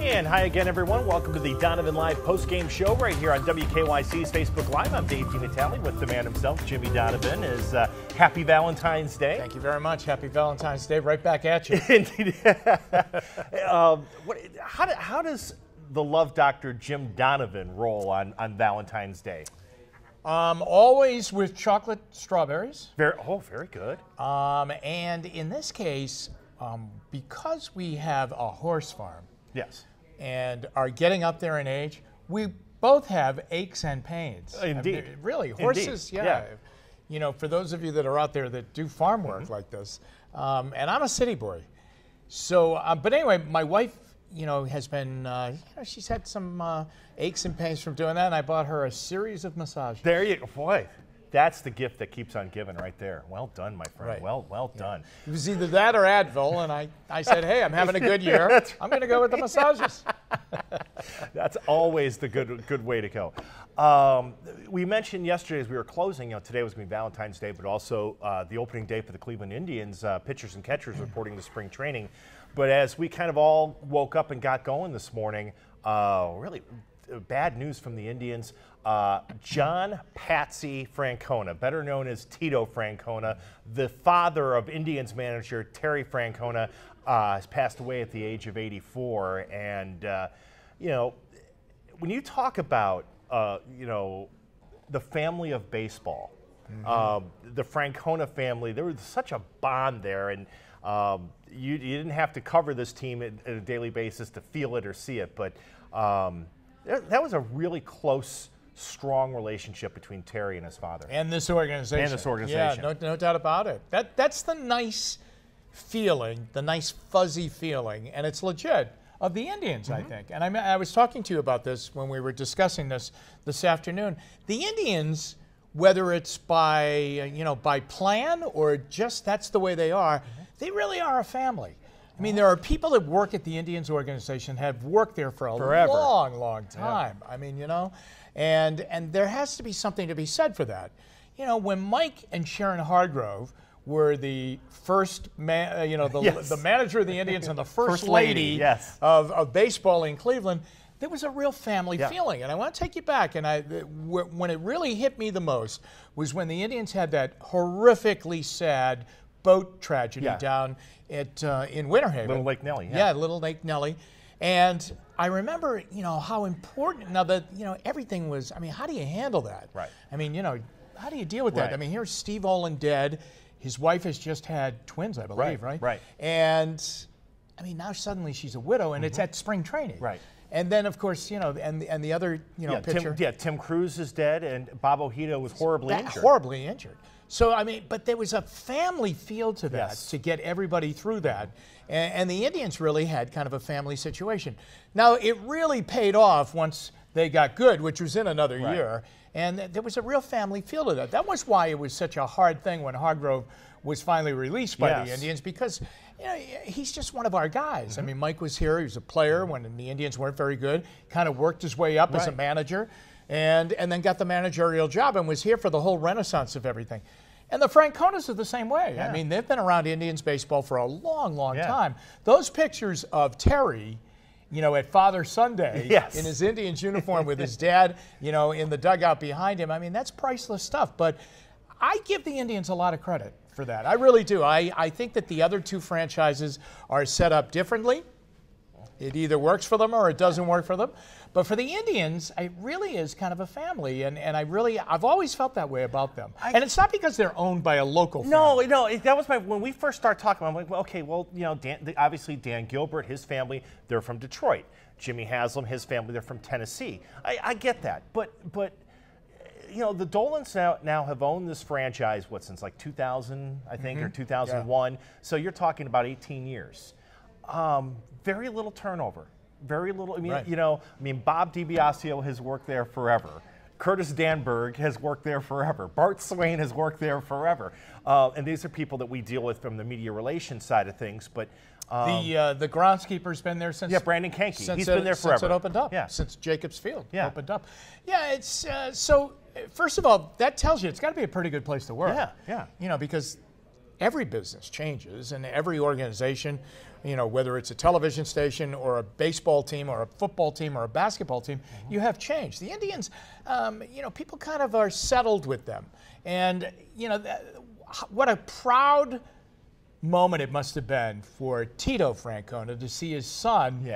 And hi again, everyone. Welcome to the Donovan Live post-game show right here on WKYC's Facebook Live. I'm Dave DiNatale with the man himself, Jimmy Donovan. Happy Valentine's Day. Thank you very much. Happy Valentine's Day. Right back at you. Indeed. How does the love doctor Jim Donovan roll on Valentine's Day? Always with chocolate strawberries. Very good. And in this case, because we have a horse farm, yes, and are getting up there in age, we both have aches and pains. Indeed. I mean, really, horses, Indeed. yeah. You know, for those of you that are out there that do farm work like this, and I'm a city boy. So, but anyway, my wife, has been, she's had some aches and pains from doing that, and I bought her a series of massages. There you go. Boy, that's the gift that keeps on giving right there. Well done, my friend. Right. Well done. It was either that or Advil, and I said, hey, I'm having a good year. I'm going to go with the massages. That's always the good way to go. We mentioned yesterday as we were closing, today was going to be Valentine's Day, but also the opening day for the Cleveland Indians, pitchers and catchers reporting to spring training. But as we kind of all woke up and got going this morning, really bad news from the Indians. John Patsy Francona, better known as Tito Francona, the father of Indians manager Terry Francona, has passed away at the age of 84. And, when you talk about, the family of baseball, the Francona family, there was such a bond there. And you didn't have to cover this team at a daily basis to feel it or see it. But that was a really close, strong relationship between Terry and his father. And this organization. Yeah, no doubt about it. That's the nice feeling, the nice fuzzy feeling, and it's legit, of the Indians, I think. And I was talking to you about this when we were discussing this afternoon. The Indians, whether it's by, by plan or just that's the way they are, they really are a family. I mean, there are people that work at the Indians organization, have worked there for a long time. Yeah. I mean, and there has to be something to be said for that. When Mike and Sharon Hargrove were the first, the manager of the Indians and the first lady of baseball in Cleveland, there was a real family feeling. And I want to take you back. And when it really hit me the most was when the Indians had that horrifically sad boat tragedy down in Winter Haven. Little Lake Nellie. Yeah, Little Lake Nellie. And I remember, how important, now that, everything was, I mean, how do you handle that? Right. I mean, how do you deal with that? I mean, here's Steve Olin dead. His wife has just had twins, I believe, right? Right. And, I mean, now suddenly she's a widow, and it's at spring training. Right. And then, of course, and the other, pitcher. Tim Cruz is dead, and Bob Ojeda was horribly injured. Horribly injured. So, I mean, but there was a family feel to that to get everybody through that. And the Indians really had kind of a family situation. Now, it really paid off once they got good, which was in another year. And there was a real family feel to that. That was why it was such a hard thing when Hargrove was finally released by the Indians, because he's just one of our guys. I mean, Mike was here. He was a player when the Indians weren't very good, kind of worked his way up as a manager. And then got the managerial job and was here for the whole renaissance of everything. And the Franconas are the same way. I mean, they've been around Indians baseball for a long time. Those pictures of Terry, at Father Sunday in his Indians uniform with his dad, in the dugout behind him, I mean, that's priceless stuff. But I give the Indians a lot of credit for that. I really do. I think that the other two franchises are set up differently. It either works for them or it doesn't work for them. But for the Indians, it really is kind of a family, and I've always felt that way about them. And it's not because they're owned by a local family. No, that was when we first started talking, I'm like, well, okay, obviously Dan Gilbert, his family, they're from Detroit. Jimmy Haslam, his family, they're from Tennessee. I get that, but the Dolans now have owned this franchise, since like 2000, I think, or 2001. Yeah. So you're talking about 18 years. Very little turnover. Very little. I mean, Bob DiBiasio has worked there forever. Curtis Danberg has worked there forever. Bart Swain has worked there forever. And these are people that we deal with from the media relations side of things. But the groundskeeper's been there since. Yeah, Brandon Kankey. He's been there forever. Since it opened up. Yeah. Since Jacobs Field opened up. Yeah, it's so. First of all, that tells you it's got to be a pretty good place to work. Yeah. Because every business changes, and every organization, you know, whether it's a television station or a baseball team or a football team or a basketball team, you have change. The Indians, you know, people kind of are settled with them. And, you know, what a proud moment it must have been for Tito Francona to see his son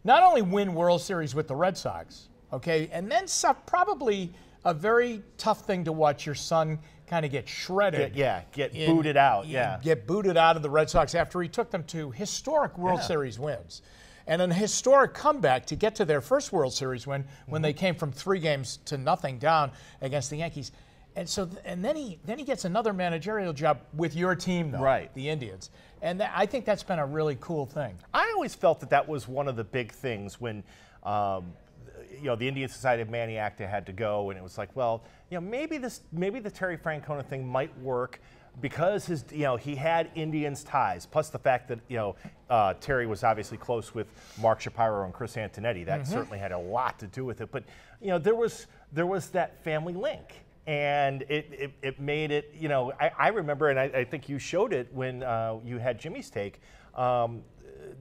not only win World Series with the Red Sox, okay, and then probably a very tough thing to watch your son kind of get shredded. Get booted out. Get booted out of the Red Sox after he took them to historic World Series wins. And an historic comeback to get to their first World Series win when they came from 3-0 down against the Yankees. And so, and then he gets another managerial job with your team, though, the Indians. And I think that's been a really cool thing. I always felt that that was one of the big things when, you know, the Indians decided Manny Acta had to go, and it was like, well, you know, maybe the Terry Francona thing might work because his, you know, he had Indians ties. Plus the fact that, you know, Terry was obviously close with Mark Shapiro and Chris Antonetti. That certainly had a lot to do with it. But you know, there was that family link. And it made it, you know, I remember, and I think you showed it when you had Jimmy's take,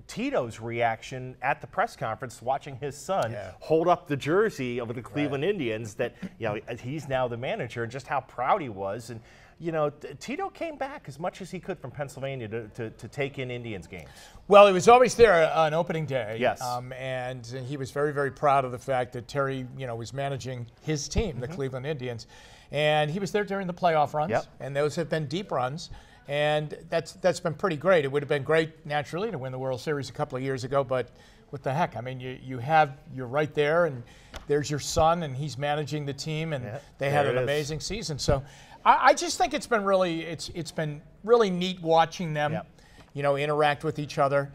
Tito's reaction at the press conference watching his son hold up the jersey of the Cleveland Indians that, you know, he's now the manager, and just how proud he was. And, you know, Tito came back as much as he could from Pennsylvania to take in Indians games. Well, he was always there on opening day. Yes. And he was very, very proud of the fact that Terry, you know, was managing his team, the Cleveland Indians. And he was there during the playoff runs, and those have been deep runs. And that's been pretty great. It would have been great, naturally, to win the World Series a couple of years ago, but what the heck? I mean, you're right there, and there's your son, and he's managing the team, and they had an amazing season. So I just think it's been really neat watching them, you know, interact with each other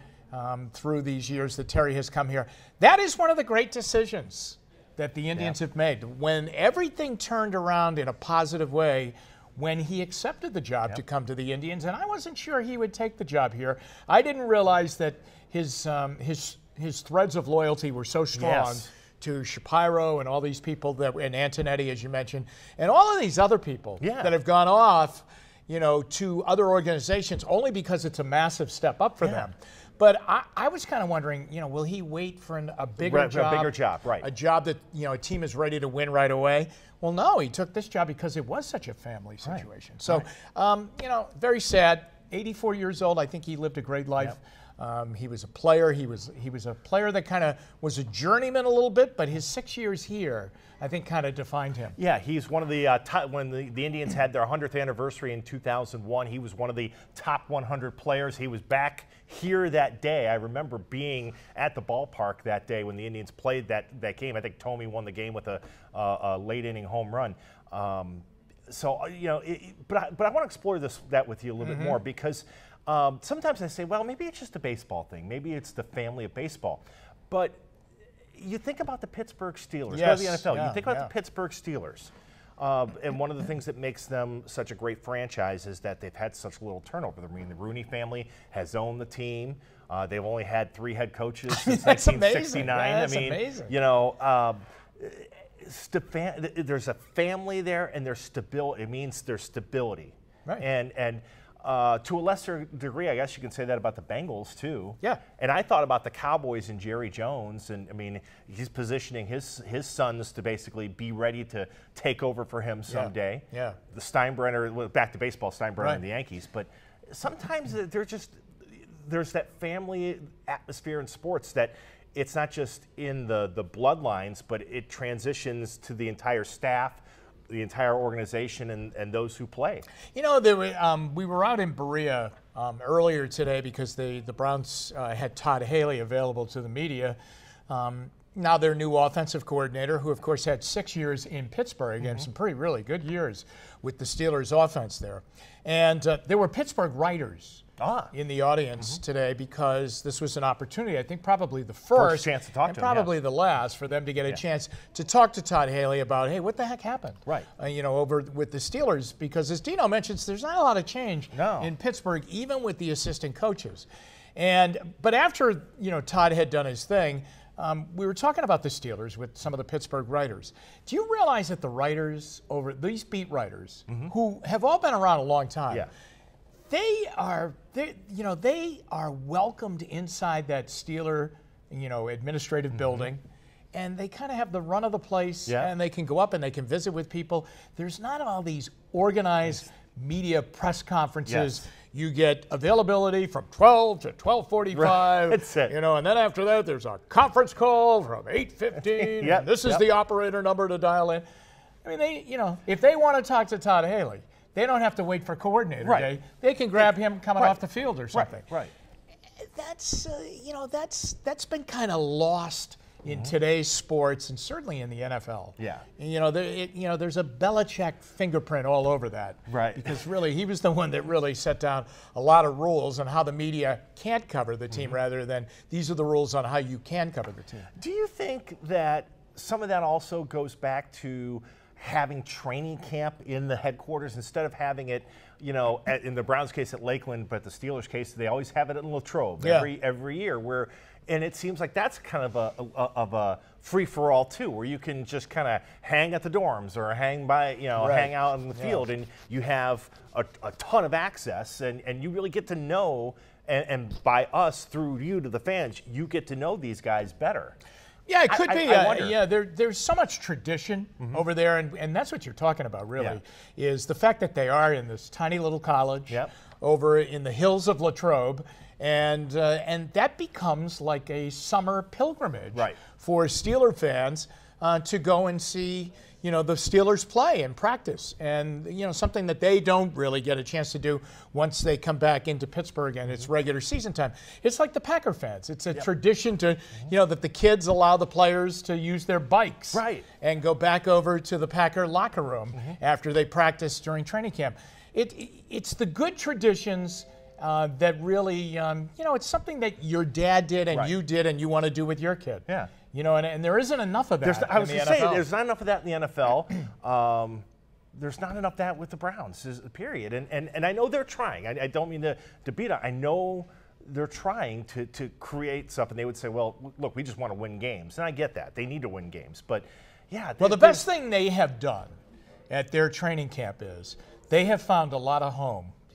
through these years that Terry has come here. That is one of the great decisions that the Indians have made. When everything turned around in a positive way, when he accepted the job to come to the Indians, and I wasn't sure he would take the job here. I didn't realize that his threads of loyalty were so strong to Shapiro and all these people and Antonetti, as you mentioned, and all of these other people that have gone off, you know, to other organizations only because it's a massive step up for them. But I was kind of wondering, you know, will he wait for a bigger job? A bigger job, right. A job that, you know, a team is ready to win right away? Well, no, he took this job because it was such a family situation. So, you know, very sad. 84 years old. I think he lived a great life. He was a player. He was a player that kind of was a journeyman a little bit, but his 6 years here, I think, kind of defined him. Yeah, he's one of the when the Indians had their 100th anniversary in 2001. He was one of the top 100 players. He was back here that day. I remember being at the ballpark that day when the Indians played that game. I think Tommy won the game with a late inning home run. So you know, but I want to explore that with you a little bit more, because sometimes I say, well, maybe it's just a baseball thing. Maybe it's the family of baseball. But you think about the Pittsburgh Steelers, go to the NFL. You think about the Pittsburgh Steelers. And one of the things that makes them such a great franchise is that they've had such little turnover. I mean, the Rooney family has owned the team. They've only had 3 head coaches since 1969. That's amazing. You know, there's a family there, and there's stability. It means there's stability. Right. And to a lesser degree, I guess you can say that about the Bengals too. Yeah. And I thought about the Cowboys and Jerry Jones, and I mean, he's positioning his sons to basically be ready to take over for him someday. Yeah. The Steinbrenner, back to baseball, Steinbrenner and the Yankees. But sometimes there's that family atmosphere in sports that it's not just in the bloodlines, but it transitions to the entire staff, the entire organization, and those who play. You know, we were out in Berea earlier today because the Browns had Todd Haley available to the media. Now their new offensive coordinator, who of course had 6 years in Pittsburgh and some really good years with the Steelers offense there. And there were Pittsburgh writers in the audience today, because this was an opportunity, I think probably the first chance to talk and to probably the last, for them to get a chance to talk to Todd Haley about, hey, what the heck happened? Right. You know, over with the Steelers, because as Dino mentions, there's not a lot of change in Pittsburgh, even with the assistant coaches. But after, you know, Todd had done his thing, we were talking about the Steelers with some of the Pittsburgh writers. Do you realize that the writers, these beat writers, who have all been around a long time, they are welcomed inside that Steeler, administrative building. And they kind of have the run of the place, and they can go up and they can visit with people. There's not all these organized media press conferences. You get availability from 12 to 12:45. That's it. And then after that, there's a conference call from 8:15. And this is the operator number to dial in. I mean, if they want to talk to Todd Haley, they don't have to wait for coordinator day. They can grab him coming off the field or something. Right. That's that's been kind of lost in today's sports, and certainly in the NFL. Yeah. And, there's a Belichick fingerprint all over that. Right. Because really, he was the one that really set down a lot of rules on how the media can't cover the team, rather than these are the rules on how you can cover the team. Do you think that some of that also goes back to having training camp in the headquarters instead of having it, in the Browns case at Lakeland, but the Steelers case, they always have it in Latrobe every year, and it seems like that's kind of a free-for-all too, where you can just kind of hang at the dorms or hang out in the field, and you have a ton of access, and you really get to know, and by us, through you to the fans, you get to know these guys better. Yeah, it could be. I wonder. There's so much tradition over there, and that's what you're talking about, really, is the fact that they are in this tiny little college over in the hills of Latrobe, and that becomes like a summer pilgrimage for Steeler fans to go and see the Steelers play and practice, and something that they don't really get a chance to do once they come back into Pittsburgh and it's regular season time. It's like the Packer fans. It's a tradition to that the kids allow the players to use their bikes and go back over to the Packer locker room after they practice during training camp. It's the good traditions that really it's something that your dad did and you did and you want to do with your kid. Yeah. And there isn't enough of that. I was going to say, there's not enough of that in the NFL. There's not enough of that with the Browns, period. And I know they're trying. I don't mean to beat it. I know they're trying to create something. They would say, well, look, we just want to win games. And I get that. They need to win games. But, well, the best thing they have done at their training camp is they have found a lot of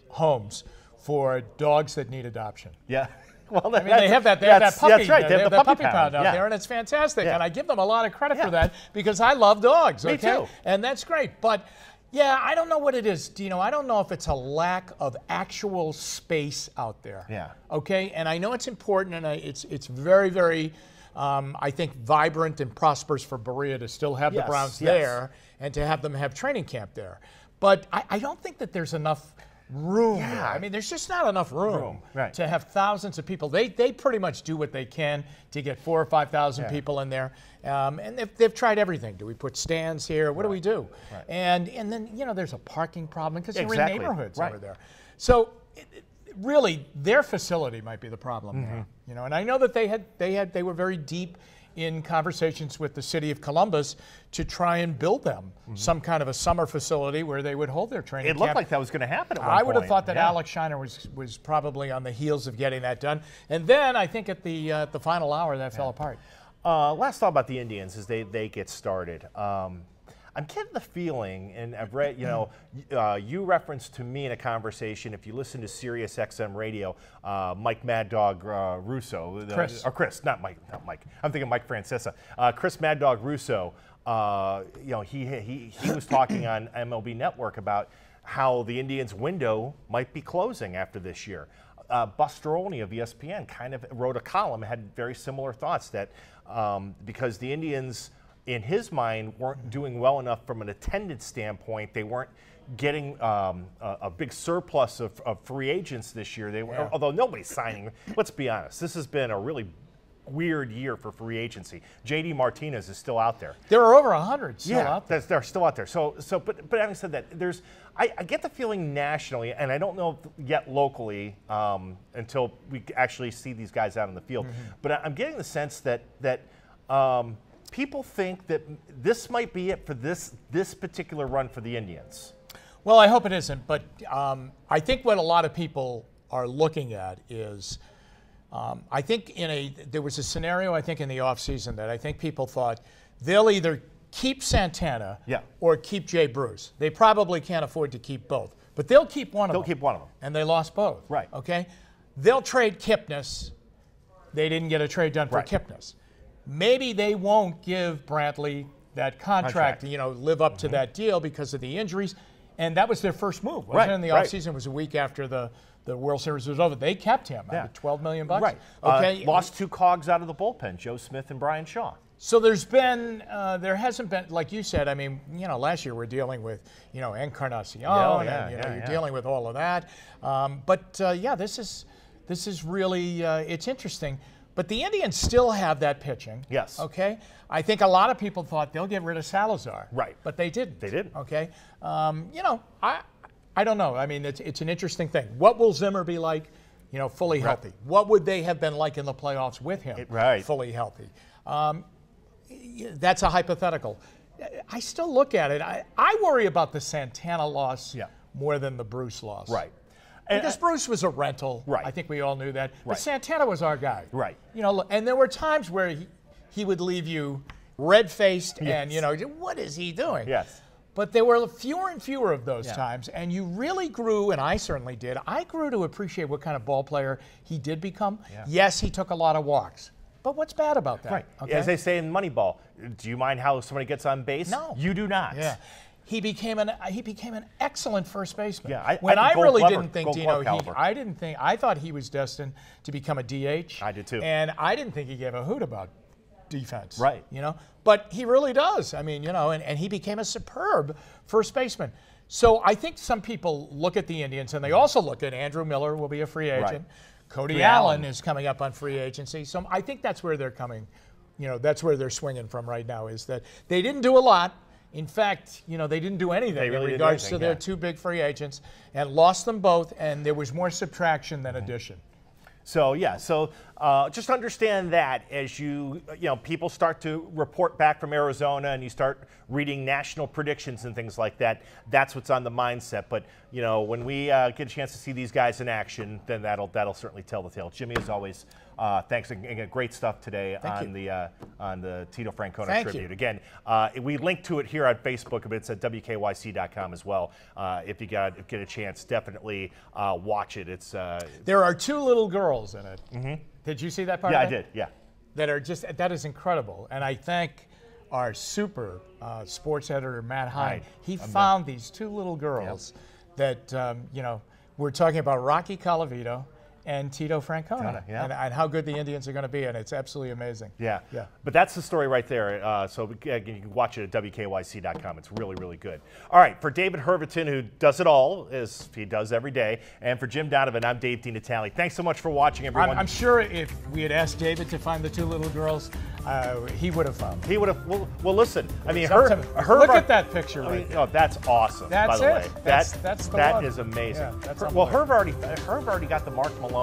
homes for dogs that need adoption. Yeah. Well, they have that puppy. That's right. They have the puppy pound out there, and it's fantastic. And I give them a lot of credit for that because I love dogs. Me too. And that's great. But I don't know what it is, Dino. I don't know if it's a lack of actual space out there. Yeah. Okay. And I know it's important, and it's very, very, I think, vibrant and prosperous for Berea to still have the Browns there and to have them have training camp there. But I don't think that there's enough room. Yeah. I mean, there's just not enough room to have thousands of people. They pretty much do what they can to get 4,000 or 5,000 people in there. And they've tried everything. Do we put stands here? What do we do? Right. And then there's a parking problem because you're in neighborhoods over there. So really, their facility might be the problem there. And I know that they were very deep in conversations with the city of Columbus to try and build them some kind of a summer facility where they would hold their training camp. It looked like that was going to happen at one I point. would have thought that Alex Shiner was probably on the heels of getting that done. And then I think at the final hour that fell apart. Last thought about the Indians as they get started. I'm getting the feeling, and I've read, you referenced to me in a conversation, if you listen to Sirius XM Radio, Mike Mad Dog Russo. Chris, not Mike. I'm thinking Mike Francesa. Chris Mad Dog Russo, he was talking on MLB Network about how the Indians' window might be closing after this year. Buster Olney of ESPN kind of wrote a column, had very similar thoughts that because the Indians, in his mind, weren't doing well enough from an attendance standpoint. They weren't getting a big surplus of free agents this year. They were, although nobody's signing. Let's be honest, this has been a really weird year for free agency. J.D. Martinez is still out there. There are over 100 still out there. They're still out there. But having said that, I get the feeling nationally, and I don't know yet locally until we actually see these guys out in the field. But I'm getting the sense that people think that this might be it for this particular run for the Indians. Well, I hope it isn't, but I think what a lot of people are looking at is, I think there was a scenario, I think, in the offseason that I think people thought they'll either keep Santana or keep Jay Bruce. They probably can't afford to keep both. But they'll keep one of them. They'll keep one of them. And they lost both. Right. Okay? They'll trade Kipnis. They didn't get a trade done for Kipnis. Maybe they won't give Brantley that contract. Live up to that deal because of the injuries. And that was their first move, wasn't it? In the offseason, it was a week after the World Series was over. They kept him at $12 million. Right. Okay. Lost 2 cogs out of the bullpen, Joe Smith and Brian Shaw. So there hasn't been, like you said, I mean, last year we're dealing with, Encarnacion, you're dealing with all of that. This is really, it's interesting. But the Indians still have that pitching. Yes. Okay. I think a lot of people thought they'll get rid of Salazar. Right. But they didn't. They didn't. Okay. I don't know. I mean, it's an interesting thing. What will Zimmer be like, fully healthy? What would they have been like in the playoffs with him fully healthy? That's a hypothetical. I still look at it. I worry about the Santana loss more than the Bruce loss. Right. Because Bruce was a rental. Right. I think we all knew that. But Right. Santana was our guy. Right. And there were times where he would leave you red-faced and, what is he doing? Yes. But there were fewer and fewer of those times, and you really grew, and I certainly did. I grew to appreciate what kind of ball player he did become. Yeah. Yes, he took a lot of walks. But what's bad about that? Right. Okay? As they say in Moneyball, do you mind how somebody gets on base? No. You do not. Yeah. He became an excellent first baseman. Yeah, I really didn't think, Dino, I thought he was destined to become a DH. I did too. And I didn't think he gave a hoot about defense. Right. But he really does. I mean, and he became a superb first baseman. So I think some people look at the Indians and they also look at Andrew Miller will be a free agent. Right. Cody Allen is coming up on free agency. So I think that's where they're coming. That's where they're swinging from right now, is that they didn't do a lot. In fact, they didn't do anything in regards to their 2 big free agents and lost them both, and there was more subtraction than addition. So just understand that as people start to report back from Arizona and you start reading national predictions and things like that, that's what's on the mindset. But when we get a chance to see these guys in action, then that'll certainly tell the tale. Jimmy, as always, thanks again. Great stuff today on the Tito Francona tribute. Again, we link to it here on Facebook, but it's at WKYC.com as well. If you get a chance, definitely watch it. It's there are 2 little girls in it. Mm-hmm. Did you see that part? Yeah, of it? I did. Yeah. That is incredible, and I thank our super sports editor Matt Hine. He found these 2 little girls that we're talking about Rocky Colavito and Tito Francona, and how good the Indians are going to be, and it's absolutely amazing. Yeah. But that's the story right there. So again, you can watch it at WKYC.com. It's really, really good. All right, for David Herberton, who does it all, as he does every day, and for Jim Donovan, I'm Dave DiNatale. Thanks so much for watching, everyone. I'm sure if we had asked David to find the 2 little girls, he would have found them. He would have. Well, listen. I mean, look at that picture. Oh, that's awesome. That's by the way. That's the that one. is amazing. Yeah, Herb already got the Mark Malone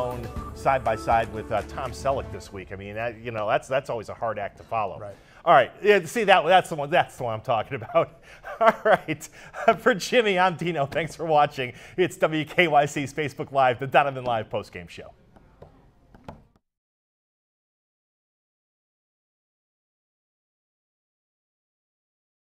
side by side with Tom Selleck this week. I mean, that's always a hard act to follow. Right. All right. Yeah. See that's the one. That's the one I'm talking about. All right. For Jimmy, I'm Dino. Thanks for watching. It's WKYC's Facebook Live, the Donovan Live postgame show.